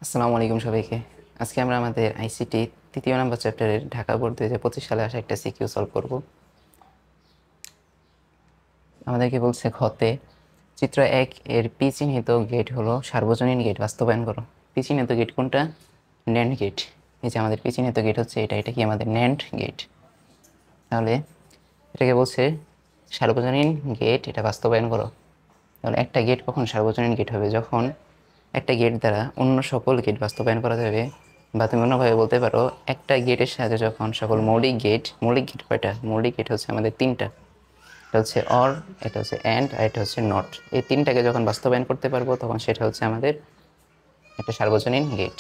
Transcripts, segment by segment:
আসসালামু আলাইকুম সবাইকে। আজকে আমরা আমাদের আইসিটি তৃতীয় নম্বর চ্যাপ্টারের ঢাকা বোর্ড 2025 সালে আসা একটা সিকিউ সলভ করব। আমাদেরকে বলছে ঘতে চিত্র 1 এর পি চিহ্নিত গেট হলো সার্বজনীন গেট বাস্তবায়ন করো। পি চিহ্নিত গেট কোনটা? NAND gate. এই যে আমাদের পি চিহ্নিত গেট হচ্ছে এটা কি আমাদের ন্যান্ড গেট। তাহলে এটাকে বলছে সার্বজনীন গেট, এটা বাস্তবায়ন করো। তাহলে একটা গেট কখন সার্বজনীন গেট হবে? যখন একটা গেট দ্বারা অন্য সকল গেট বাস্তবায়ন করা যাবে, বা তুমি অন্যভাবে বলতে পারো একটা গেটের সাহায্যে যখন সকল মৌলিক গেট কয়টা? মৌলিক গেট হচ্ছে আমাদের তিনটা। এটা হচ্ছে অর, এটা হচ্ছে অ্যান্ড, আর এটা হচ্ছে নট। এই তিনটাকে যখন বাস্তবায়ন করতে পারবো তখন সেটা হচ্ছে আমাদের একটা সার্বজনীন গেট।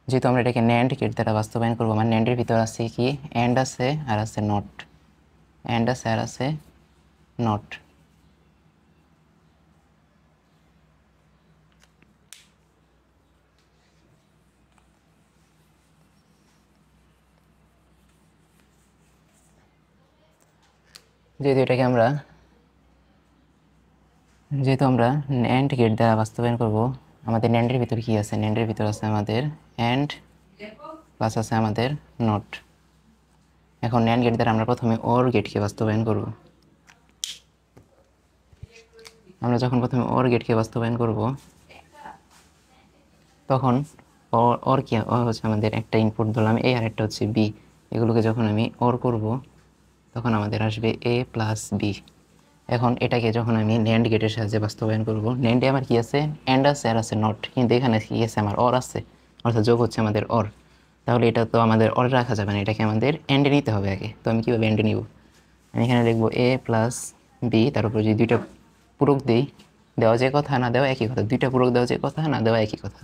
যেহেতু আমরা এটাকে ন্যান্ড গেট দ্বারা বাস্তবায়ন করবো, মানে ন্যান্ডের ভিতর আছে কি অ্যান্ড আছে আর আছে নট, অ্যান্ড আছে আর আছে নট। যেহেতু আমরা ন্যান্ড গেট দ্বারা বাস্তবায়ন করব, আমাদের ন্যান্ডের ভিতর কি আছে? ন্যান্ডের ভিতর আছে আমাদের অ্যান্ড প্লাস আছে আমাদের নট। এখন ন্যান্ড গেট দ্বারা আমরা প্রথমে ওর গেটকে বাস্তবায়ন করব। আমরা যখন প্রথমে ওর গেটকে বাস্তবায়ন করব তখন ওর কি হচ্ছে আমাদের একটা ইনপুট ধরলাম এ আর একটা হচ্ছে বি। এগুলোকে যখন আমি ওর করব তখন আমাদের আসবে এ প্লাস বি। এখন এটাকে যখন আমি ন্যান্ড গেটের সাহায্যে বাস্তবায়ন করব, ন্যান্ডে আমার কি আছে? অ্যান্ড আছে আর আছে নট, কিন্তু এখানে কি আছে? আমার অর আছে, অর্থাৎ যোগ হচ্ছে আমাদের অর। তাহলে এটা তো আমাদের অর রাখা যাবে না, এটাকে আমাদের এন্ডে নিতে হবে আগে। তো আমি কীভাবে এন্ডে নিব? আমি এখানে লিখবো এ প্লাস বি, তার উপর যদি দুইটা পূরক দিই, দেওয়া যে কথা না দেওয়া একই কথা, দুইটা পূরক দেওয়া যে কথা না দেওয়া একই কথা।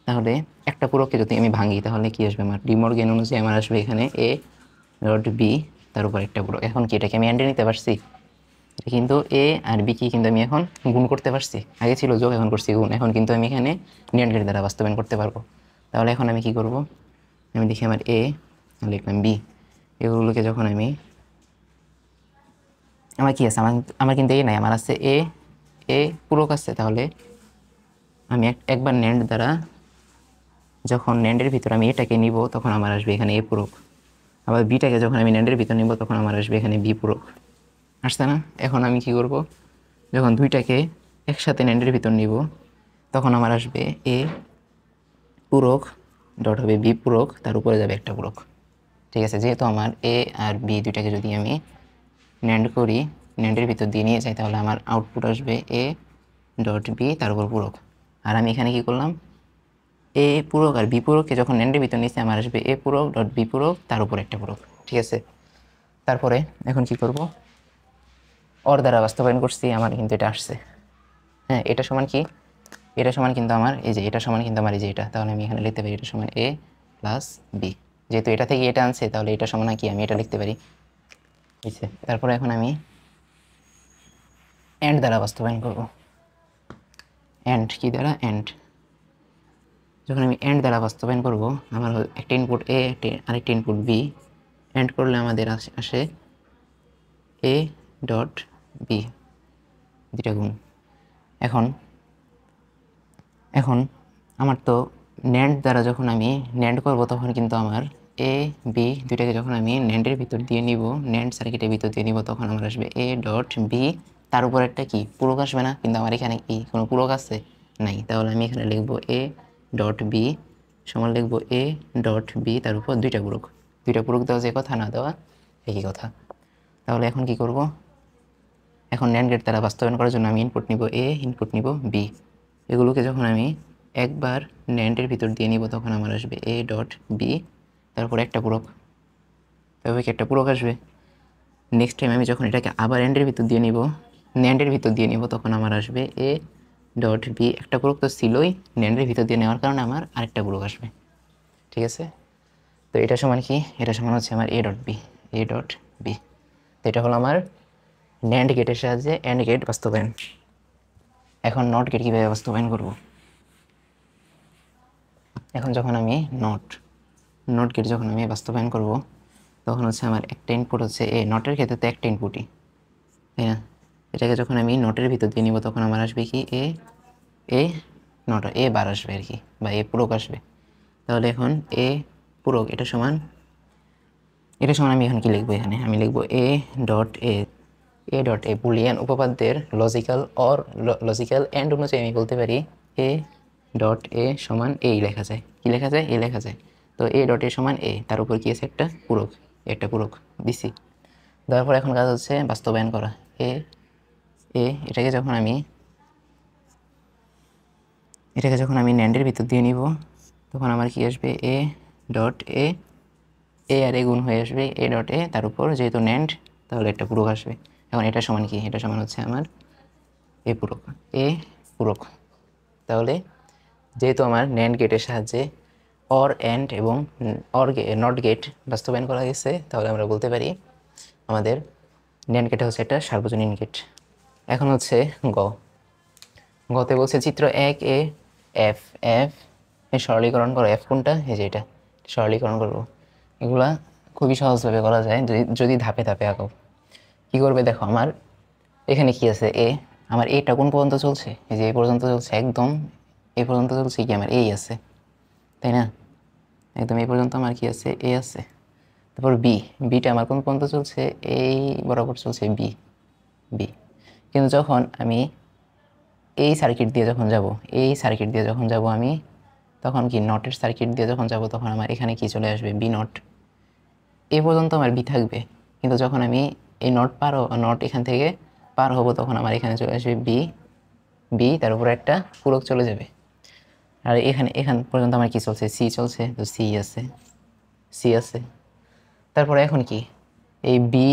তাহলে একটা পূরককে যদি আমি ভাঙি তাহলে কি আসবে? আমার ডিমর্গেন অনুযায়ী আমার আসবে এখানে এ ডট বি, তার উপর একটা পূরক। এখন কি এটাকে আমি এন্ডে নিতে পারছি? এটা কিন্তু এ আর বি কি কিন্তু আমি এখন গুণ করতে পারছি। আগে ছিল যোগ, এখন করছি গুণ। এখন কিন্তু আমি এখানে ন্যান্ড গেট দ্বারা বাস্তবায়ন করতে পারবো। তাহলে এখন আমি কি করব? আমি দেখি আমার এ লিখলাম বি, এগুলোকে যখন আমার কি আছে? আমার কিন্তু এ নাই, আমার আছে এ, পূরক আছে। তাহলে আমি একবার ন্যান্ড দ্বারা যখন ন্যান্ডের ভিতর আমি এটাকে নিব তখন আমার আসবে এখানে এ পূরক। আবার বিটাকে যখন আমি ন্যান্ডের ভিতর নিব তখন আমার আসবে এখানে বি পূরক। আসছে না? এখন আমি কি করব? যখন দুইটাকে একসাথে ন্যান্ডের ভিতর নিব তখন আমার আসবে এ পূরক ডট হবে বি পূরক, তার উপরে যাবে একটা পূরক। ঠিক আছে? যেহেতু আমার এ আর বি দুইটাকে যদি আমি ন্যান্ড করি, ন্যান্ডের ভিতর দিয়ে নিয়ে যাই, তাহলে আমার আউটপুট আসবে এ ডট বি, তার উপর পূরক। আর আমি এখানে কি করলাম? এ পূরক আর বি পূরককে যখন ন্যান্ডের ভিতর নিচ্ছে আমার আসবে এ পূরক ডট বি পূরক, তার উপর একটা পূরক। ঠিক আছে? তারপরে এখন কি করব? অর দ্বারা বাস্তবায়ন করছি, আমার কিন্তু এটা আসছে। হ্যাঁ, এটা সমান কি? এটা সমান কিন্তু আমার এই যে এটা সমান কিন্তু আমার এই যে এটা। তাহলে আমি এখানে লিখতে পারি এটা সমান এ প্লাস বি। যেহেতু এটা থেকে এটা আনছে তাহলে এটা সমান কি? আমি এটা লিখতে পারি। বুঝছে? তারপরে এখন আমি অ্যান্ড দ্বারা বাস্তবায়ন করব। অ্যান্ড কি দ্বারা? অ্যান্ড যখন আমি অ্যান্ড দ্বারা বাস্তবায়ন করব, আমার একটা ইনপুট এ, আরেকটা ইনপুট বি। অ্যান্ড করলে আমাদের আসে এ ডট বি, দুইটা গুণ। এখন এখন আমার তো ন্যান্ড দ্বারা যখন আমি ন্যান্ড করব তখন কিন্তু আমার এ বি দুইটাকে যখন আমি ন্যান্ডের ভিতর দিয়ে নিব, ন্যান্ড সার্কিটের ভিতর দিয়ে নিব, তখন আমার আসবে এ ডট বি, তার উপর একটা কি পূরক আসবে না? কিন্তু আমার এখানে কি কোনো পূরক আছে? নাই। তাহলে আমি এখানে লিখবো এ ডট বি সমান লিখবো এ ডট বি, তার উপর দুইটা পূরক দেওয়া যে কথা না দেওয়া একই কথা। তাহলে এখন কি করব? এখন ন্যান্ড গেট দ্বারা বাস্তবায়ন করার জন্য আমি ইনপুট নিব এ, ইনপুট নিব বি। এগুলোকে যখন আমি একবার ন্যান্ডের ভিতর দিয়ে নিব তখন আমার আসবে এ ডট বি, তারপর একটা পূরক। তবে কি একটা পূরক আসবে? নেক্সট টাইম আমি যখন এটাকে আবার ন্যান্ডের ভিতর দিয়ে নিব তখন আমার আসবে এ ডট বি, একটা পূরক তো ছিলই, ন্যান্ডের ভিতর দিয়ে নেওয়ার কারণে আমার আরেকটা পূরক আসবে। ঠিক আছে? তো এটা সমান কি? এটা সমান হচ্ছে আমার A dot B, A dot B. তো এটা হলো আমার ন্যান্ড গেটের সাহায্যে অ্যান্ড গেট বাস্তবায়ন। এখন নট গেট কীভাবে বাস্তবায়ন করব? এখন যখন আমি নট গেট যখন আমি বাস্তবায়ন করব তখন হচ্ছে আমার একটা ইনপুট হচ্ছে এ। নটের ক্ষেত্রে তো একটা ইনপুটই, তাই না? এটাকে যখন আমি নটের ভিতর দিয়ে নিব তখন আমার আসবে কি এ নট এ বার আসবে আর কি, বা এ পূরক আসবে। তাহলে এখন এ পূরক এটা সমান আমি এখন কি লিখবো, এখানে আমি লিখবো এ ডট এ বুলিয়ান উপপাদ্যের লজিক্যাল এন্ড অনুযায়ী আমি বলতে পারি এ ডট এ সমান এই লেখা যায়, কি লেখা যায়, এ লেখা যায়। তো এ ডট এ সমান এ, তার উপর কি আছে একটা পূরক দিছি। দেওয়ার পর এখন কাজ হচ্ছে বাস্তবায়ন করা। এটাকে যখন আমি ন্যান্ডের ভিতর দিয়ে নিব, তখন আমার কি আসবে এ ডট এ আর এ গুণ হয়ে আসবে এ ডট এ, তার উপর যেহেতু ন্যান্ড তাহলে একটা পূরক আসবে। এখন এটা সমান কি, এটা সমান হচ্ছে আমার এ পূরক। তাহলে যেহেতু আমার ন্যান্ড গেটের সাহায্যে অর অ্যান্ড এবং নট গেট বাস্তবায়ন করা গেছে, তাহলে আমরা বলতে পারি আমাদের ন্যান্ড গেটে হচ্ছে একটা সার্বজনীন গেট। এখন হচ্ছে গতে বলছে চিত্র 1 এ এফ এর সরলীকরণ করো। এফ কোনটা, এই যে এটা সরলীকরণ করবো। এগুলা খুবই সহজভাবে করা যায় যদি ধাপে ধাপে আঁকো। কি করবে দেখো, আমার এখানে কি আছে এ, আমার এটা কোন পর্যন্ত চলছে, এই যে এই পর্যন্ত চলছে, একদম এই পর্যন্ত চলছে কি আমার এই আছে, তাই না, একদম এই পর্যন্ত আমার কি আছে এ আছে। তারপর বিটা আমার কোন পর্যন্ত চলছে, এই বরাবর চলছে বি। কিন্তু যখন আমি এই সার্কিট দিয়ে যখন যাব আমি, তখন কি নটের সার্কিট দিয়ে যখন যাব, তখন আমার এখানে কি চলে আসবে বি নট। এই পর্যন্ত আমার বি থাকবে, কিন্তু যখন আমি এই নট এখান থেকে পার হব, তখন আমার এখানে চলে আসবে বি তার উপরে একটা পূরক চলে যাবে। আর এখান পর্যন্ত আমার কি চলছে, সি চলছে, তো সি আছে। তারপরে এখন কি এই বি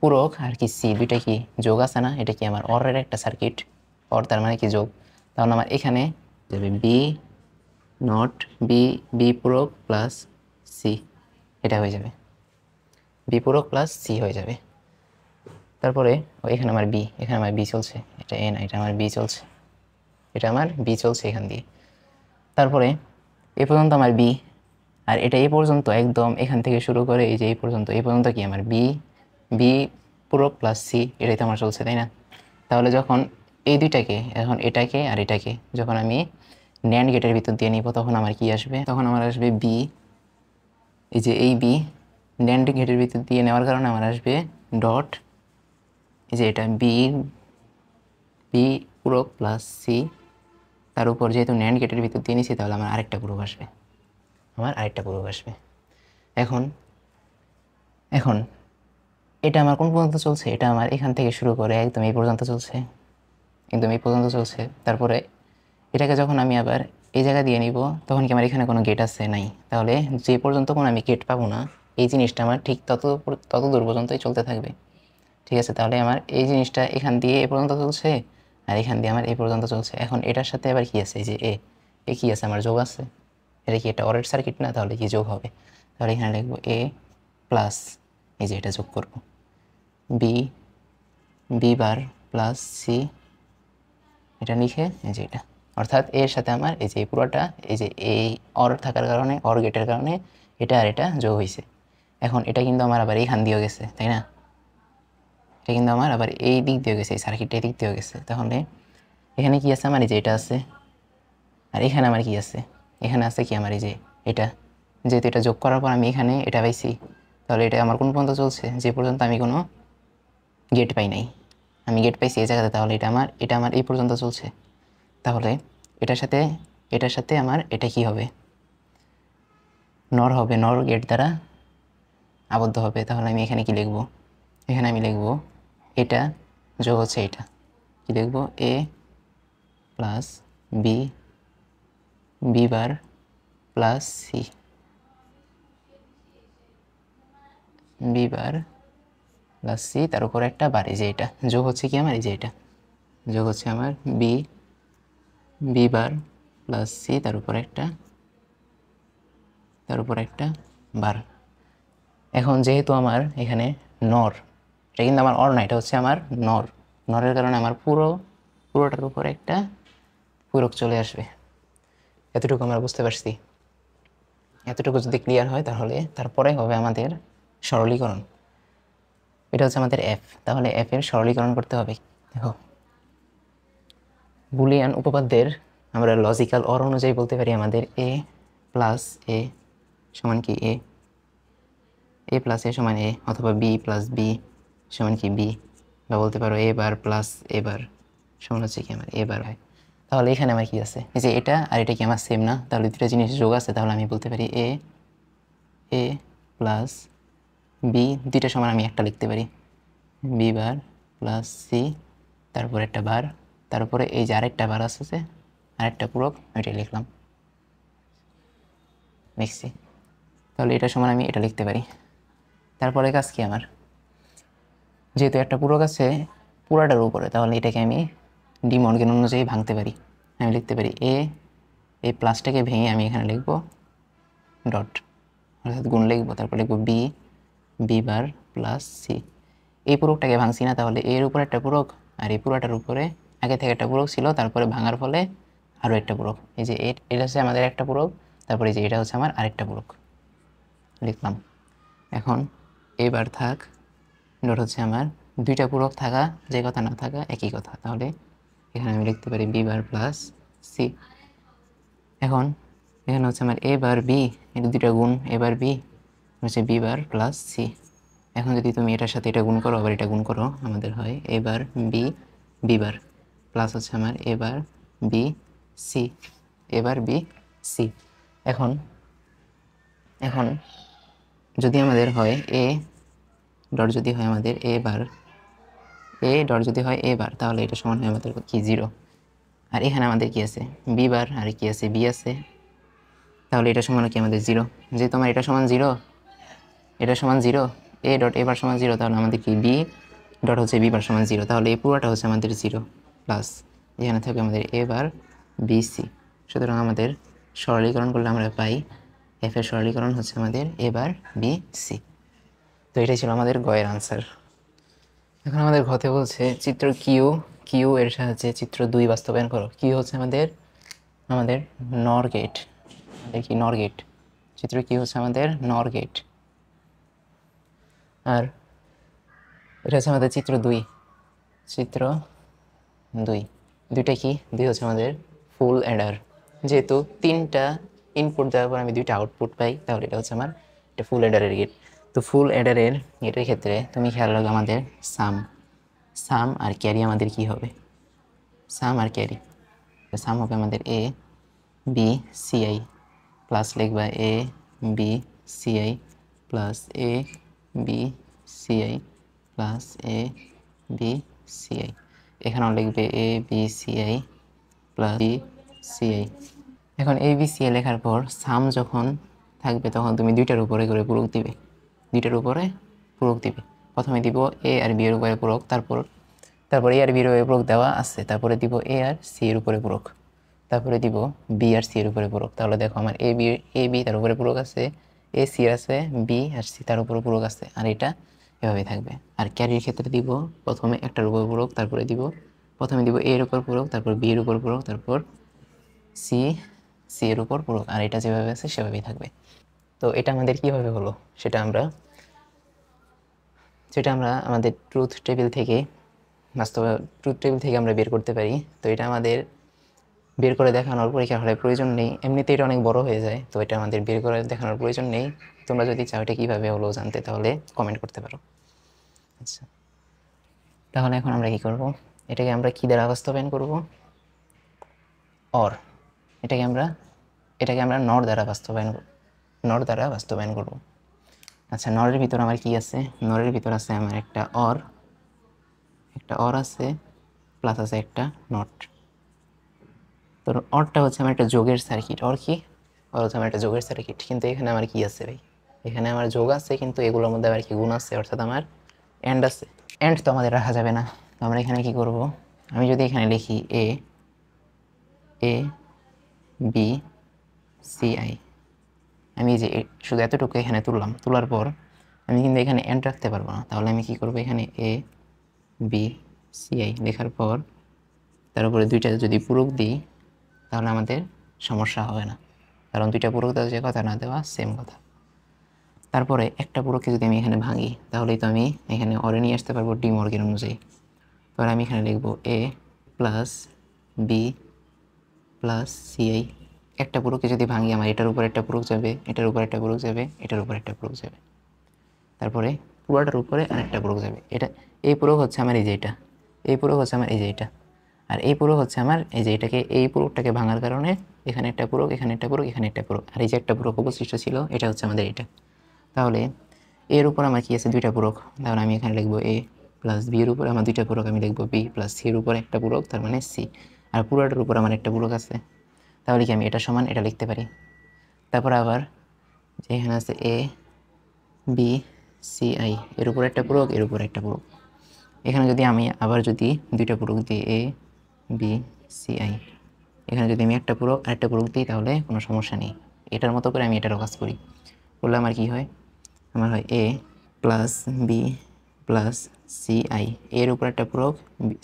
পূরক আর কি সি দুইটা কি যোগ আছে না, এটা কি আমার অরের একটা সার্কিট, অর তার মানে কি যোগ। তাহলে আমার এখানে যাবে বি নট বি পূরক প্লাস সি, এটা হয়ে যাবে বি পূরক প্লাস সি হয়ে যাবে। তারপরে এখানে আমার বি চলছে, এটা এ না, এটা আমার বি চলছে এখান দিয়ে। তারপরে এই পর্যন্ত আমার বি, আর এটা এই পর্যন্ত একদম এখান থেকে শুরু করে এই যে এই পর্যন্ত কি আমার বি পূরক প্লাস সি, এটাই তো আমার চলছে, তাই না। তাহলে যখন এই দুইটাকে, এখন এটাকে আর এটাকে যখন আমি ন্যান্ড গেটের ভিতর দিয়ে নিব, তখন আমার কি আসবে, তখন আমার আসবে বি, এই যে এই বি ন্যান্ড গেটের ভিতর দিয়ে নেওয়ার কারণে আমার আসবে ডট, এই যে এটা বি পূরক প্লাস সি, তার উপর যেহেতু ন্যান্ড গেটের ভিতর দিয়ে নিছি, তাহলে আমার আরেকটা পূরক আসবে, এখন এটা আমার কোন পর্যন্ত চলছে, এটা আমার এখান থেকে শুরু করে একদম এই পর্যন্ত চলছে, তারপরে এটাকে যখন আমি আবার এই জায়গা দিয়ে নিব, তখন কি আমার এখানে কোনো গেট আছে, নাই। তাহলে যে পর্যন্ত কোনো আমি গেট পাবো না, এই জিনিসটা আমার ঠিক তত দূর পর্যন্তই চলতে থাকবে, ঠিক আছে। তাহলে আমার এই জিনিসটা এখান দিয়ে এ পর্যন্ত চলছে, আর এখান দিয়ে আমার এই পর্যন্ত চলছে। এখন এটার সাথে আবার কি আছে, এই যে এ কি আছে, আমার যোগ আছে, এটা কি এটা অরের সার্কিট না, তাহলে কি যোগ হবে। তাহলে এখানে লিখবো এ প্লাস, এই যে এটা যোগ করবো বি বার প্লাস সি, এটা লিখে এই যে এটা, অর্থাৎ এর সাথে আমার এই যে পুরোটা, এই যে এই অর থাকার কারণে, অর গেটের কারণে এটা আর এটা যোগ হয়েছে। এখন এটা কিন্তু আমার আবার এইখান দিয়েও গেছে, তাই না, এটা কিন্তু আমার আবার এই দিক দিয়ে গেছে, এই সার্কিটটা এই দিক দিয়েও গেছে। তাহলে এখানে কি আছে আমার, এই যে এটা আছে, আর এখানে আমার কি আছে, এখানে আছে কি আমার এই যে এটা, যেহেতু এটা যোগ করার পর আমি এখানে এটা পাইছি, তাহলে এটা আমার কোন পর্যন্ত চলছে, যে পর্যন্ত আমি কোনো গেট পাই নাই, আমি গেট পাইছি এই জায়গাতে, তাহলে এটা আমার এই পর্যন্ত চলছে। তাহলে এটার সাথে আমার এটা কি হবে, নর হবে, নর গেট দ্বারা আবদ্ধ হবে। তাহলে আমি এখানে কি লিখব, এখানে আমি লিখব এটা যোগ হচ্ছে এটা, কি লিখব A plus B bar plus C, B bar plus C, তার উপর একটা বার, এই যে এটা যোগ হচ্ছে কি আমার, এই যে এটা যোগ হচ্ছে আমার বি বার প্লাস সি, তার উপর একটা বার। এখন যেহেতু আমার এখানে নর, এটা কিন্তু আমার অর না, এটা হচ্ছে আমার নরের কারণে আমার পুরোটার উপর একটা পূরক চলে আসবে। এতটুকু আমরা বুঝতে পারছি। এতটুকু যদি ক্লিয়ার হয়, তাহলে তারপরে হবে আমাদের সরলীকরণ। এটা হচ্ছে আমাদের এফ, তাহলে এফ এর সরলীকরণ করতে হবে। দেখো বুলিয়ান উপপাদ্যের আমরা লজিক্যাল অর অনুযায়ী বলতে পারি আমাদের এ প্লাস এ সমান কি এ, এ প্লাস এ সমান এ, অথবা বি প্লাস বি সমান কি বি, বা বলতে পারো এ বার প্লাস এ বার সমান হচ্ছে কি আমার এ বার হয়। তাহলে এখানে আমার কি আছে, এই যে এটা আর এটা কি আমার সেম না, তাহলে দুটো জিনিস যোগ আছে, তাহলে আমি বলতে পারি এ এ প্লাস বি দুইটা সমান আমি একটা লিখতে পারি বি বার প্লাস সি, তারপরে একটা বার, তারপরে এই যে আরেকটা বার আছে আরেকটা পূরক ওইটাই লিখলাম লিখছি। তাহলে এটা সমান আমি এটা লিখতে পারি। তারপরে কাজ কি আমার, যেহেতু একটা পূরক আছে পুরাটার উপরে, তাহলে এটাকে আমি ডি মর্গেন অনুযায়ী ভাঙতে পারি। আমি লিখতে পারি এ, এই প্লাসটাকে ভেঙে আমি এখানে লিখবো ডট, অর্থাৎ গুণ লিখবো, তারপর লিখবো B B bar plus C. এই পূরকটাকে ভাঙছি না, তাহলে এর উপর একটা পূরক আর এই পুরাটার উপরে আগে থেকে একটা পূরক ছিল, তারপরে ভাঙার ফলে আরও একটা পূরক। এই যে এটা হচ্ছে আমাদের একটা পূরক, তারপরে এই যে এটা হচ্ছে আমার আরেকটা পূরক লিখলাম। এখন এবার থাক ডট হচ্ছে আমার দুইটা পূরক থাকা যে কথা না থাকা একই কথা, তাহলে এখানে আমি লিখতে পারি বি বার প্লাস সি। এখন এখানে হচ্ছে আমার এ বার বি, এটা দুইটা গুণ এ বার বি হচ্ছে বি বার প্লাস সি। এখন যদি তুমি এটার সাথে এটা গুণ করো আবার এটা গুণ করো, আমাদের হয় A bar B B bar plus হচ্ছে আমার A bar B C, A bar B C. এখন এখন যদি আমাদের হয় এ ডট যদি হয় আমাদের এ বার, এ ডট যদি হয় এ বার, তাহলে এটা সমান হয় আমাদের কি 0। আর এখানে আমাদের কি আছে বি বার আর কি আছে বি আছে, তাহলে এটা সমান কি আমাদের 0। যেহেতু আমার এটা সমান 0, এটা সমান 0, এ ডট এ বার সমান 0, তাহলে আমাদের কি বি ডট হচ্ছে বি বার সমান 0, তাহলে এই পুরোটা হচ্ছে আমাদের 0 প্লাস এখানে থাকবে আমাদের এ বার বি সি। সুতরাং আমাদের সরলীকরণ করলে আমরা পাই এফ এর সরলীকরণ হচ্ছে আমাদের এ বার বি সি। তো এটাই ছিল আমাদের গয়ের আনসার। এখন আমাদের ঘতে বলছে চিত্র কিউ কিউ এর সাহায্যে চিত্র 2 বাস্তবায়ন করো। কিউ হচ্ছে আমাদের আমাদের নর গেট, দেখি নর গেট, চিত্র কিউ হচ্ছে আমাদের নর গেট, আর এটা হচ্ছে আমাদের চিত্র 2। চিত্র 2 দুইটা কি, 2 হচ্ছে আমাদের ফুল অ্যাডার। যেহেতু 3টা ইনপুট দেওয়ার পর আমি 2টা আউটপুট পাই, তাহলে এটা হচ্ছে আমার এটা ফুল অ্যাডারের গেট। তো ফুল অ্যাডারের গেটের ক্ষেত্রে তুমি খেয়াল রাখো আমাদের সাম সাম আর ক্যারি আমাদের কি হবে, সাম আর ক্যারি। সাম হবে আমাদের এ বি সিআই প্লাস লিখবা A B CI plus A B CI plus A B CI. এখানেও লিখবে A B CI plus B CI. এখন এ বি সিআই লেখার পর সাম যখন থাকবে তখন তুমি দুইটার উপরে করে পূরক দিবে, দুইটার উপরে পূরক দিবে। প্রথমে দিব এ আর বি এর উপরে পূরক, তারপর এ আর বি এর উপরে পূরক দেওয়া আছে, তারপরে দিব এ আর সি এর উপরে পূরক, তারপরে দিব বি আর সি এর উপরে পূরক। তাহলে দেখো আমার এ বি তার উপরে পূরক আছে, এ সি আছে, বি আর সি তার উপরে পূরক আছে, আর এটা এভাবেই থাকবে। আর ক্যারির ক্ষেত্রে দিব প্রথমে একটার উপর পূরক, তারপরে দিব প্রথমে দিব এ এর উপর পূরক, তারপর বি এর উপর পূরক, তারপর সি সি এর উপর পূরক, আর এটা যেভাবে আছে সেভাবেই থাকবে। তো এটা আমাদের কিভাবে হলো সেটা আমরা আমাদের ট্রুথ টেবিল থেকে আমরা বের করতে পারি। তো এটা আমাদের বের করে দেখানোর পরীক্ষার হলে প্রয়োজন নেই, এমনিতে এটা অনেক বড় হয়ে যায়, তো এটা আমাদের বের করে দেখানোর প্রয়োজন নেই। তোমরা যদি চাও এটা কীভাবে হলো জানতে, তাহলে কমেন্ট করতে পারো। আচ্ছা, তাহলে এখন আমরা কি করব, এটাকে আমরা কি দ্বারা বাস্তবায়ন করব, অর। এটাকে আমরা নর দ্বারা বাস্তবায়ন করব। আচ্ছা, নরের ভিতর আমার কি আছে, নরের ভিতর আছে আমার একটা অর আছে, প্লাস আছে একটা নট। তো অরটা হচ্ছে আমার একটা যোগের সার্কিট, অর কি, অর হচ্ছে আমার একটা যোগের সার্কিট। কিন্তু এখানে আমার কি আছে ভাই, এখানে আমার যোগ আছে, কিন্তু এগুলোর মধ্যে আবার কি গুণ আছে, অর্থাৎ আমার এন্ড আছে। এন্ড তো আমাদের রাখা যাবে না, তো আমরা এখানে কি করব, আমি যদি এখানে লিখি এ বি সি আই, আমি যে শুধু এতটুকু এখানে তুললাম, তোলার পর আমি কিন্তু এখানে এন্ড রাখতে পারবো না। তাহলে আমি কি করব, এখানে এ বি সি আই লেখার পর তার উপরে দুইটা যদি পূরক দিই তাহলে আমাদের সমস্যা হবে না, কারণ দুইটা পূরক দেওয়া যে কথা না দেওয়া সেম কথা। তারপরে একটা পূরককে যদি আমি এখানে ভাঙি, তাহলেই তো আমি এখানে অরে নিয়ে আসতে পারবো ডি মর্গেন অনুযায়ী। তাহলে আমি এখানে লিখবো A plus B plus CI. একটা পুরোকে যদি ভাঙি আমার এটার উপর একটা পুরো যাবে, এটার উপর একটা পুরো যাবে, এটার উপর একটা পুরো যাবে, তারপরে পুরোটার উপরে আরেকটা পুরো যাবে। এটা এই পুরো হচ্ছে আমার এই যে এটা, এই পুরো হচ্ছে আমার এই যে এটা, আর এই পুরো হচ্ছে আমার এই যে এটাকে, এই পুরোটাকে ভাঙার কারণে এখানে একটা পুরো, এখানে একটা পুরো, এখানে একটা পুরো, আর এই যে একটা পুরো অবশিষ্ট ছিল এটা হচ্ছে আমাদের এটা। তাহলে এর উপর আমার কি আছে দুইটা পূরক, তাহলে আমি এখানে লিখবো এ প্লাস বি এর উপরে আমার দুইটা পূরক, আমি লিখবো বি প্লাস সি এর উপরে একটা পূরক, তার মানে সি, আর পুরোটার উপর আমার একটা পূরক আছে, তাহলে কি আমি এটা সমান এটা লিখতে পারি। তারপর আবার যে এখানে আছে এ বি সি আই, এর উপর একটা পূরক, এর উপর একটা পূরক, এখানে যদি আমি আবার যদি দুইটা পূরক দিই এ বি সি আই, এখানে যদি আমি একটা পূরক আর একটা পূরক দিই তাহলে কোনো সমস্যা নেই, এটার মতো করে আমি এটারও কাজ করি, করলে আমার কি হয়, আমার হয় A plus B plus C I, এর উপর একটা পূরক,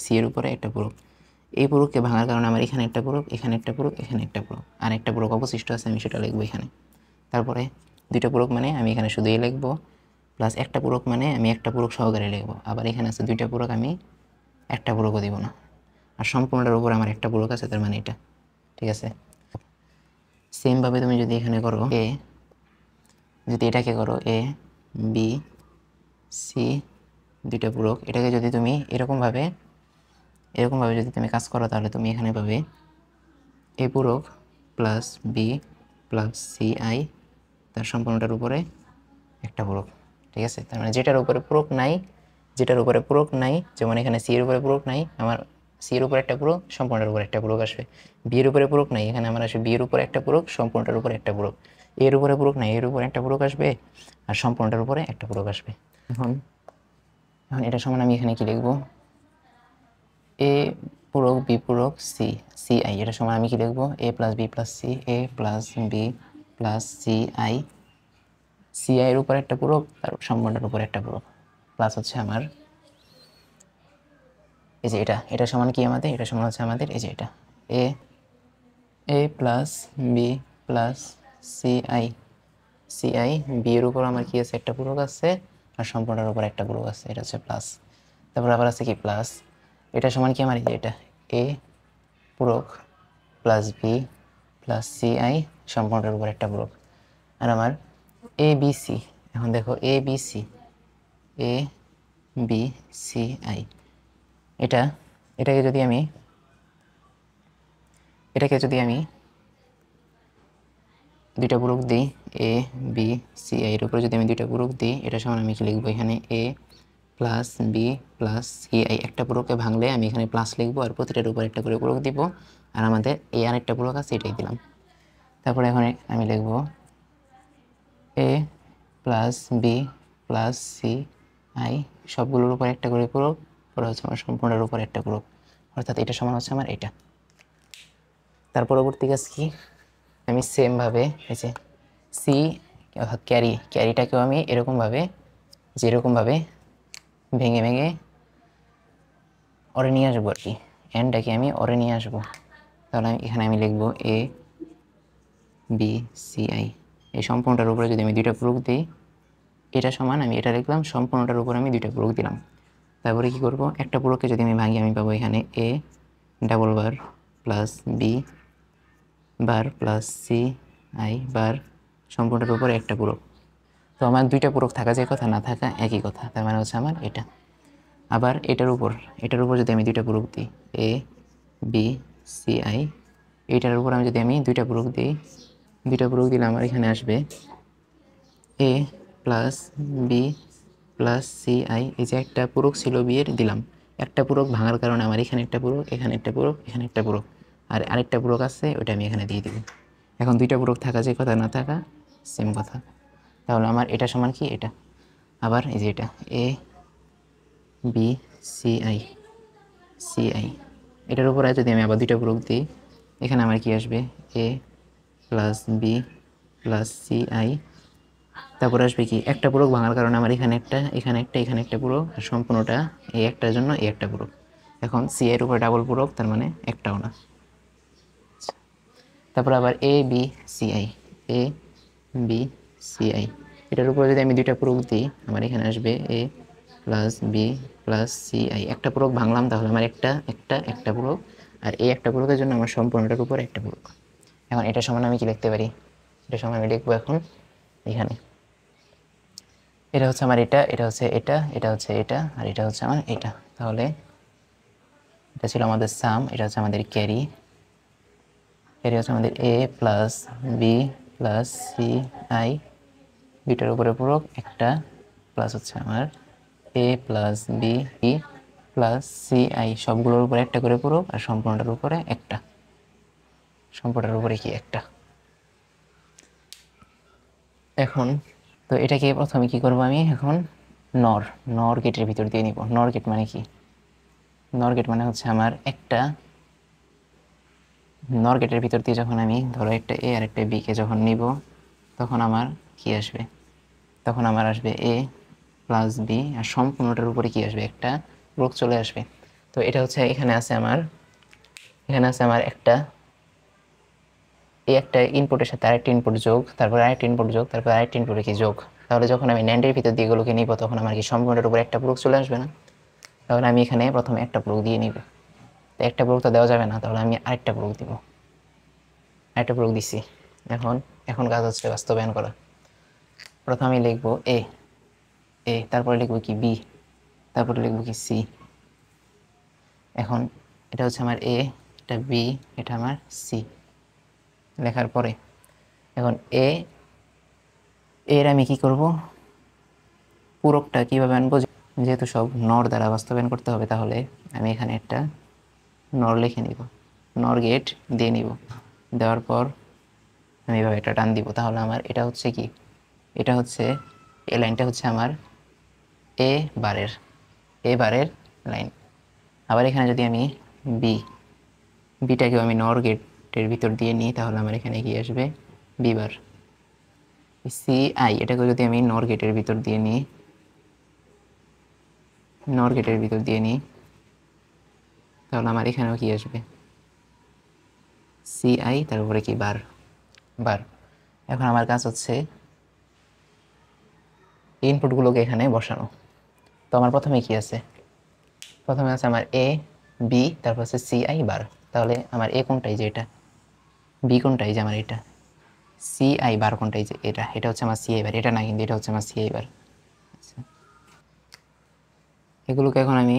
সি এর উপরে একটা পূরক, এই পূরককে ভাঙার কারণে আমার এখানে একটা পূরক, এখানে একটা পূরক, এখানে একটা পূরক, আর একটা পূরক অবশিষ্ট আছে আমি সেটা লিখবো এখানে। তারপরে দুইটা পূরক মানে আমি এখানে শুধু এ লিখবো, প্লাস একটা পূরক মানে আমি একটা পূরক সহকারে লিখবো, আবার এখানে আছে দুইটা পূরক আমি একটা পূরকও দিব না, আর সম্পূর্ণটার উপর আমার একটা পূরক আছে তার মানে এটা, ঠিক আছে। সেমভাবে তুমি যদি এখানে করো এ, যদি এটাকে করো এ বি সি দুইটা পূরক, এটাকে যদি তুমি এরকমভাবে যদি তুমি কাজ করো তাহলে তুমি এখানে পাবে এ পূরক plus B plus C I, তার সম্পূর্ণটার উপরে একটা পূরক, ঠিক আছে। তার মানে যেটার উপরে পূরক নাই, যেটার উপরে পূরক নাই, যেমন এখানে সি এর উপরে পূরক নাই, আমার সি এর উপরে একটা পূরক, সম্পূর্ণটার উপরে একটা পূরক আসবে। বি এর উপরে পূরক নাই, এখানে আমার আসবে বি এর উপরে একটা পূরক, সম্পূর্ণটার উপরে একটা পূরক। এর উপরে পূরক নাই, এর উপরে একটা পূরক আসবে, আর সম্পূর্ণটার উপরে একটা পূরক আসবে। এখন এখন এটা সমান আমি এখানে কি লিখবো, এ পূরক বি পূরক সি সি আই, এটা সমান আমি কি লিখবো A plus B plus C, A plus B plus C I, C I এর উপর একটা পূরক, তার সম্পূর্ণটার উপর একটা পূরক, প্লাস হচ্ছে আমার এই যে এটা, এটা সমান কি আমাদের, এটা সমান হচ্ছে আমাদের এই যে এটা A A plus B plus C I, C I, B এর উপর আমার কি আছে একটা পূরক আছে, আর সম্পূর্ণটার উপর একটা পূরক আছে, এটা হচ্ছে প্লাস। তারপর আবার আছে কি প্লাস, এটা সমান কি আমার এই যে এটা এ পূরক plus B plus C I, সম্পূর্ণটার উপর একটা পূরক, আর আমার এ বি সি, এখন দেখো A B C, A B C I, এটা এটাকে যদি আমি দুইটা পূরক দিই এ বি সি এর উপরে যদি আমি দুইটা পূরক দিই, এটা সমান আমি কি লিখবো এখানে A plus B plus C I, একটা পূরককে ভাঙলে আমি এখানে প্লাস লিখবো আর প্রতিটার উপর একটা করে পূরক দিব, আর আমাদের এই আরেকটা পূরক আছে এটাই দিলাম। তারপরে এখন আমি লিখবো A plus B plus C I, সবগুলোর উপর একটা করে পূরক, পরে হচ্ছে আমার সম্পূর্ণের উপর একটা পূরক, অর্থাৎ এটা সমান হচ্ছে আমার এটা। তার পরবর্তী কাজ কি, আমি সেমভাবে এই যে সি অর্থাৎ ক্যারিটাকেও আমি এরকমভাবে যেরকমভাবে ভেঙে ভেঙে অরে নিয়ে আসবো আর কি, এনটাকে আমি অরে নিয়ে আসবো, তাহলে এখানে আমি লিখবো এ বি সি আই, এই সম্পূর্ণটার উপরে যদি আমি দুইটা পূরক দিই, এটা সমান আমি এটা লিখলাম, সম্পূর্ণটার উপর আমি দুইটা পূরক দিলাম। তারপরে কি করব, একটা পূরককে যদি আমি ভাঙি আমি পাবো এখানে A double bar plus B bar plus C I bar, সম্পূর্ণটার উপরে একটা পূরক। তো আমার দুইটা পূরক থাকা যে কথা না থাকা একই কথা, তার মানে হচ্ছে আমার এটা। আবার এটার উপর যদি আমি দুইটা পূরক দিই এ বি সি আই, এইটার উপর আমি যদি আমি দুইটা পূরক দিই, দুইটা পূরক দিলে আমার এখানে আসবে A plus B plus C I, এই যে একটা পূরক ছিল বি এর দিলাম, একটা পূরক ভাঙার কারণে আমার এখানে একটা পূরক, এখানে একটা পূরক, এখানে একটা পূরক, আর আরেকটা পূরক আছে ওইটা আমি এখানে দিয়ে দিব। এখন দুইটা পূরক থাকা যে কথা না থাকা সেম কথা, তাহলে আমার এটা সমান কি এটা। আবার এই যে এটা A B C I C I, এটার উপরে যদি আমি আবার দুইটা পূরক দিই, এখানে আমার কি আসবে A plus B plus C I, তারপরে আসবে কি একটা পূরক ভাঙার কারণে আমার এখানে একটা, এখানে একটা, এখানে একটা পূরক, আর সম্পূর্ণটা এই একটার জন্য এই একটা পূরক। এখন সি এর উপরে ডাবল পূরক, তার মানে একটাও না। তারপর আবার A B C I, A B C I, এটার উপরে যদি আমি দুইটা পূরক দিই আমার এখানে আসবে A plus B plus C I, একটা পূরক ভাঙলাম তাহলে আমার একটা একটা একটা পূরক, আর এই একটা পূরকের জন্য আমার সম্পূর্ণটার উপরে একটা পূরক। এখন এটা সমান আমি কি লিখতে পারি, এটা সমান আমি লিখবো এখন এখানে, এটা হচ্ছে আমার এটা, এটা হচ্ছে এটা, এটা হচ্ছে এটা, আর এটা হচ্ছে আমার এটা। তাহলে এটা ছিল আমাদের সাম, এটা হচ্ছে আমাদের ক্যারি, ক্যারি হচ্ছে আমাদের A plus B plus C I, বিটার উপরে পূরক একটা, প্লাস হচ্ছে আমার A plus B E plus C I, সবগুলোর উপরে একটা করে পূরক আর সম্পূর্ণটার উপরে একটা, সম্পূর্ণটার উপরে কি একটা। এখন তো এটাকে প্রথমে কি করব আমি এখন নর, নর গেটের ভিতর দিয়ে নিব। নর গেট মানে কি, নর গেট মানে হচ্ছে আমার একটা, নর গেটের ভিতর দিয়ে যখন আমি ধরো একটা এ আর একটা বি কে যখন নিব তখন আমার কি আসবে, তখন আমার আসবে এ প্লাস বি আর সম্পূর্ণটার উপরে কি আসবে একটা পূরক চলে আসবে। তো এটা হচ্ছে এখানে আছে আমার, এখানে আছে আমার একটা, এই একটা ইনপুটের সাথে আরেকটা ইনপুট যোগ, তারপর আরেকটা ইনপুট যোগ, তারপর আরেকটা ইনপুটে কি যোগ। তাহলে যখন আমি ন্যান্ডের ভিতর দিয়ে এগুলোকে নিব তখন আমার কি সম্পূর্ণটার উপরে একটা পূরক চলে আসবে না। তাহলে আমি এখানে প্রথমে একটা পূরক দিয়ে নিব, তো একটা পূরক তো দেওয়া যাবে না, তাহলে আমি আরেকটা পূরক দিব, আরেকটা পূরক দিছি। এখন এখন কাজ হচ্ছে বাস্তবায়ন করা। প্রথমে আমি লিখবো এ, এ তারপরে লিখবো কি বি, তারপরে লিখবো কি সি। এখন এটা হচ্ছে আমার এ, এটা বি, এটা আমার সি। লেখার পরে এখন এ এর আমি কি করব, পূরকটা কিভাবে আনবো, যেহেতু সব নর দ্বারা বাস্তবায়ন করতে হবে তাহলে আমি এখানে একটা নর লিখে নিব, নর গেট দিয়ে নিব। দেওয়ার পর আমি এভাবে একটা টান দিব, তাহলে আমার এটা হচ্ছে কি, এটা হচ্ছে এই লাইনটা হচ্ছে আমার এ বারের, এ বারের লাইন। আবার এখানে যদি আমি বি, বিটাকেও আমি নর গেটের ভিতর দিয়ে নিই তাহলে আমার এখানে কি আসবে বি বার। সি আই এটাকেও যদি আমি নর গেটের ভিতর দিয়ে নিই, নর গেটের ভিতর দিয়ে নিই তাহলে আমার এখানেও কি আসবে সি আই, তার উপরে কি বার, বার। এখন আমার কাজ হচ্ছে ইনপুটগুলোকে এখানে বসানো। তো আমার প্রথমে কি আছে, প্রথমে আছে আমার এ বি, তারপর আছে সি আই বার। তাহলে আমার এ কোনটাই যে এটা, বি কোনটাই যে আমার এটা, সি আই বার কোনটাই যে এটা, এটা হচ্ছে আমার সি আই বার, এটা না কিন্তু এটা হচ্ছে আমার সি আই বার। আচ্ছা, এগুলোকে এখন আমি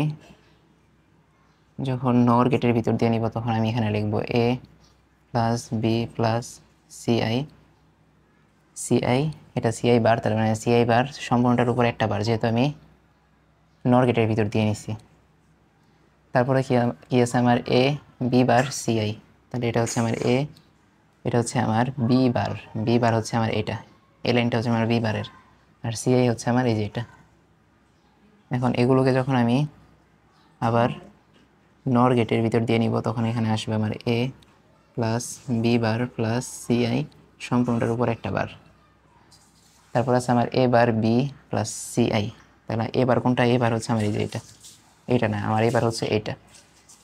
যখন নর গেটের ভিতর দিয়ে নিব তখন আমি এখানে লিখব A plus B plus C I, C I এটা সি আই বার, তার মানে সি আই বার সম্পূর্ণটার উপরে একটা বার, যেহেতু আমি নর গেটের ভিতর দিয়ে নিছি। তারপরে কি আছে আমার A B bar C I, তাহলে এটা হচ্ছে আমার এ, এটা হচ্ছে আমার বি বার, বি বার হচ্ছে আমার এটা, এই লাইনটা হচ্ছে আমার বি বারের, আর সি আই হচ্ছে আমার এই যে এটা। এখন এগুলোকে যখন আমি আবার নর গেটের ভিতর দিয়ে নিব তখন এখানে আসবে আমার A plus B bar plus C I সম্পূর্ণটার উপর একটা বার, তারপর আছে আমার A bar B plus C I. তাহলে এ বার কোনটা, এ বার হচ্ছে আমার এই যে এটা, এইটা না আমার এ বার হচ্ছে এইটা।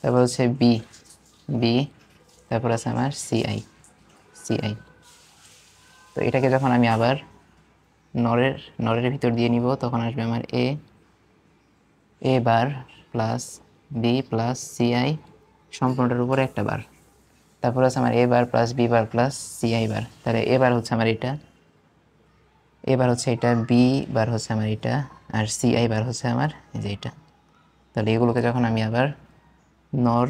তারপর হচ্ছে বি, বি, তারপর আছে আমার সি আই, সি আই। তো এটাকে যখন আমি আবার নরের নরের ভিতর দিয়ে নিব তখন আসবে আমার A, A bar plus B plus C I সম্পূর্ণটার উপরে একটা বার, তারপর আছে আমার A bar plus B bar plus C I bar. তাহলে এ বার হচ্ছে আমার এটা, এ বার হচ্ছে এটা, বি বার হচ্ছে আমার এটা, আর সি আই বার হচ্ছে আমার এই যে এটা। তাহলে এগুলোকে যখন আমি আবার নর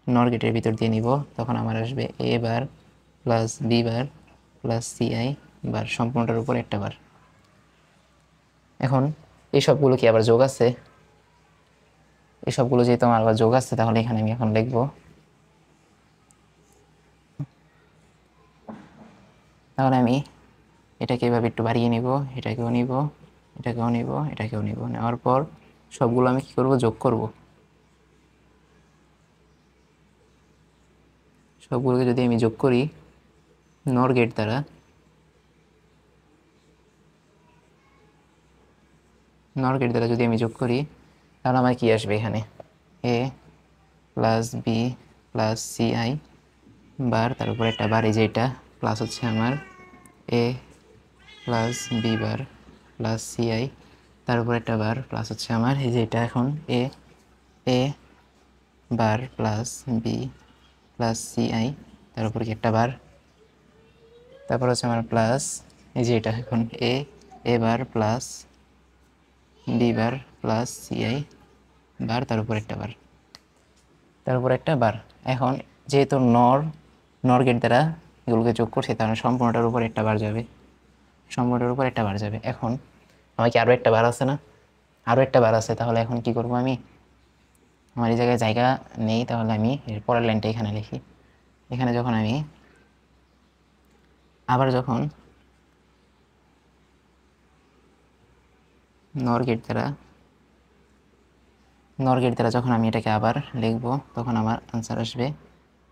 নর গেটের ভিতর দিয়ে নিব তখন আমার আসবে A bar plus B bar plus C I bar সম্পূর্ণটার উপর একটা বার। এখন এই সবগুলো কি আবার যোগ আছে, এই সবগুলো যেহেতু আমার আবার যোগ আছে তাহলে এখানে আমি এখন লিখব, তাহলে আমি এটাকে এভাবে একটু বাড়িয়ে নিব, এটাকেও নিব, এটাকেও নিব, এটাকেও নিব, নেওয়ার পর সবগুলো আমি কি করব যোগ করব। সবগুলোকে যদি আমি যোগ করি নর গেট দ্বারা, নর গেট দ্বারা যদি আমি যোগ করি তাহলে আমার কি আসবে এখানে A plus B plus C I bar, তার উপর একটা বার এই যে এটা, প্লাস হচ্ছে আমার A plus B bar plus C I, তার উপর একটা বার প্লাস হচ্ছে আমার এই যে এটা এখন A, A bar plus B plus C I, তার উপর কি একটা বার, তারপর হচ্ছে আমার প্লাস এই যে এটা এখন A bar plus B bar plus C I bar, তার উপর একটা বার, তার উপর একটা বার। এখন যেহেতু নর গেট দ্বারা এগুলোকে যোগ করছে, তাহলে সম্পূর্ণটার উপর একটা বার যাবে, সম্পূর্ণটার উপর একটা বার যাবে। এখন আমাকে আরও একটা বার আছে না, আরও একটা বার আছে, তাহলে এখন কি করব আমি, আমার এই জায়গায় জায়গা নেই, তাহলে আমি এর পরের লাইনটা এখানে লিখি। এখানে যখন আমি আবার যখন নর গেট দ্বারা যখন আমি এটাকে আবার লিখব, তখন আমার আনসার আসবে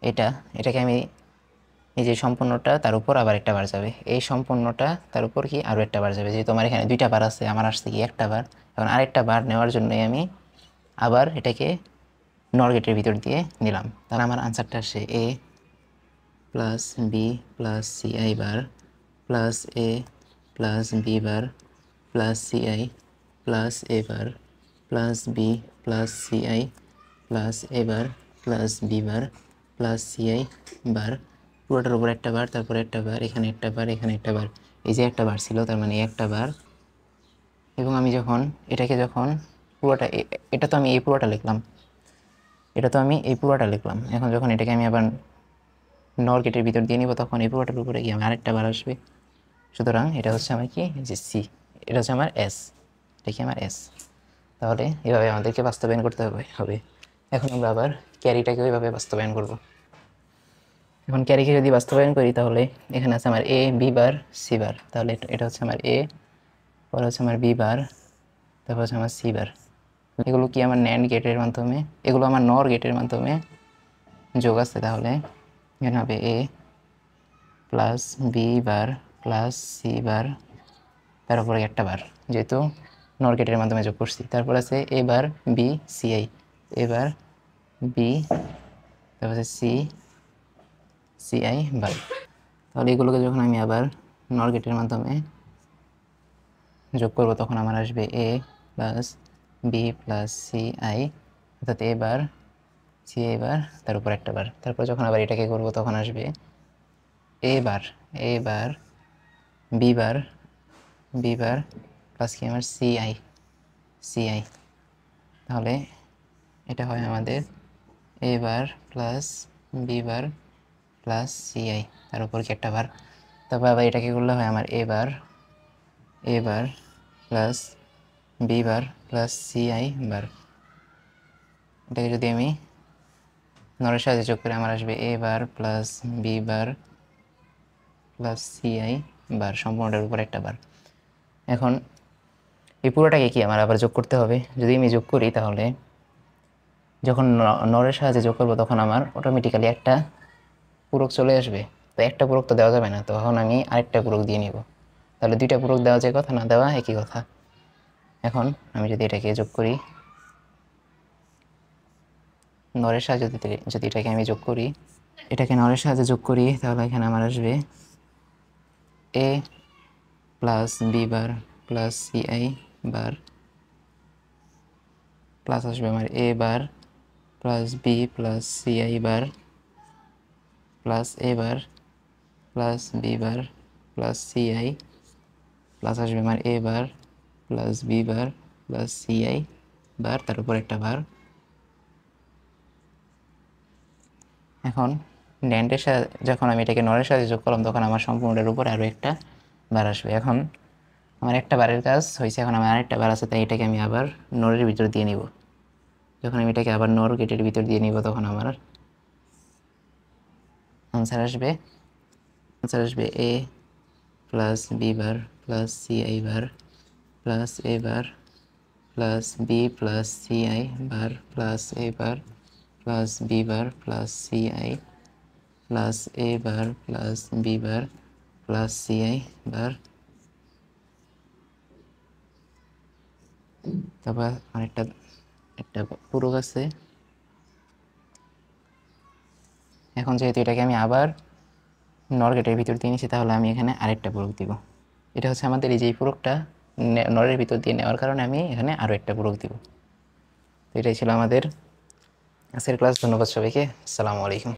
এটাকে আমি এই যে সম্পূর্ণটা তার উপর আবার একটা বার যাবে, এই সম্পূর্ণটা তার উপর কি আরও একটা বার যাবে। যেহেতু আমার এখানে দুইটা বার আছে, আমার আসছে কি একটা বার, এখন আরেকটা বার নেওয়ার জন্যই আমি আবার এটাকে নর গেটের ভিতর দিয়ে নিলাম। তাহলে আমার আনসারটা আসে A plus B plus C I bar plus A plus B bar plus C I plus A bar plus B plus C I plus A bar plus B bar plus C I bar, পুরোটার উপর একটা বার, তারপরে একটা বার, এখানে একটা বার, এখানে একটা বার, এই যে একটা বার ছিল তার মানে একটা বার। এবং আমি যখন এটাকে যখন পুরোটা এটা তো আমি এই পুরোটা লিখলাম, এখন যখন এটাকে আমি আবার নর গেটের ভিতর দিয়ে নিব, তখন এই পুরোটার উপরে গিয়ে আমার আরেকটা বার আসবে। সুতরাং এটা হচ্ছে আমার কি যে সি, এটা হচ্ছে আমার এস, এটা কি আমার এস। তাহলে এভাবে আমাদেরকে বাস্তবায়ন করতে হবে। এখন আমরা আবার ক্যারিটাকে ওইভাবে বাস্তবায়ন করব। এখন ক্যারিকে যদি বাস্তবায়ন করি, তাহলে এখানে আছে আমার এ বি বার সি বার, তাহলে এটা হচ্ছে আমার এ, পরে হচ্ছে আমার বি বার, তারপর হচ্ছে আমার সি বার। এগুলো কি আমার ন্যান্ড গেটের মাধ্যমে, এগুলো আমার নর গেটের মাধ্যমে যোগ আছে, তাহলে এখানে হবে A plus B bar plus C bar, তার উপরে একটা বার, যেহেতু নর গেটের মাধ্যমে যোগ করছি। তারপর আছে A bar B C I, A bar B, তারপর আছে সি সি আই বার। তাহলে এগুলোকে যখন আমি আবার নর গেটের মাধ্যমে যোগ করব, তখন আমার আসবে A plus B plus C I, অর্থাৎ A bar C I bar, তার উপর একটা বার। তারপর যখন আবার এটাকে করব, তখন আসবে A bar B bar plus কি আমার সি আই। তাহলে এটা হয় আমাদের A bar plus B bar plus C I, তার উপর কি একটা বার। তারপর আবার এটাকে করলে হয় আমার A bar plus B bar plus C I bar. এটাকে যদি আমি নরের সাহায্যে যোগ করে, আমার আসবে A bar plus B bar plus C I bar, সম্পূর্ণটার উপর একটা বার। এখন এই পুরোটাকে কি আমার আবার যোগ করতে হবে। যদি আমি যোগ করি, তাহলে যখন নরের সাহায্যে যোগ করবো, তখন আমার অটোমেটিক্যালি একটা পূরক চলে আসবে। তো একটা পূরক তো দেওয়া যাবে না, তখন আমি আরেকটা পূরক দিয়ে নিব। তাহলে দুইটা পূরক দেওয়া যায় কথা, না দেওয়া একই কথা। এখন আমি যদি এটাকে যোগ করি, নরের সাহায্যে যদি এটাকে আমি যোগ করি, এটাকে নরের সাহায্যে যোগ করি, তাহলে এখানে আমার আসবে A plus B bar plus C I bar, plus আসবে আমার A bar plus B plus C I bar plus A bar plus B bar plus C I, plus আসবে আমার A bar plus B bar plus C I bar, তার উপর একটা বার। এখন ন্যান্ডের সাথে যখন আমি এটাকে নরের সাথে যোগ করলাম, তখন আমার সম্পূর্ণটার উপর আরও একটা বার আসবে। এখন আমার একটা বারের কাজ হয়েছে, এখন আমার আরেকটা বার আছে, তাই এটাকে আমি আবার নরের ভিতর দিয়ে নিব। যখন আমি এটাকে আবার নর গেটের ভিতর দিয়ে নিব, তখন আমার আনসার আসবে A plus B bar plus C I bar plus A bar plus B plus C I bar plus A bar plus B bar plus C I plus A bar plus B bar plus C I bar. তারপর আরেকটা একটা পূরক আছে। এখন যেহেতু এটাকে আমি আবার নর গেটের ভিতর দিয়ে নিয়েছি, তাহলে আমি এখানে আরেকটা পূরক দিব। এটা হচ্ছে আমাদের এই যে পূরকটা নরের ভিতর দিয়ে নেওয়ার কারণে আমি এখানে আরও একটা পূরক দিব। তো এটাই ছিল আমাদের আজকের ক্লাস, ধন্যবাদ সবাইকে, আসসালামু আলাইকুম।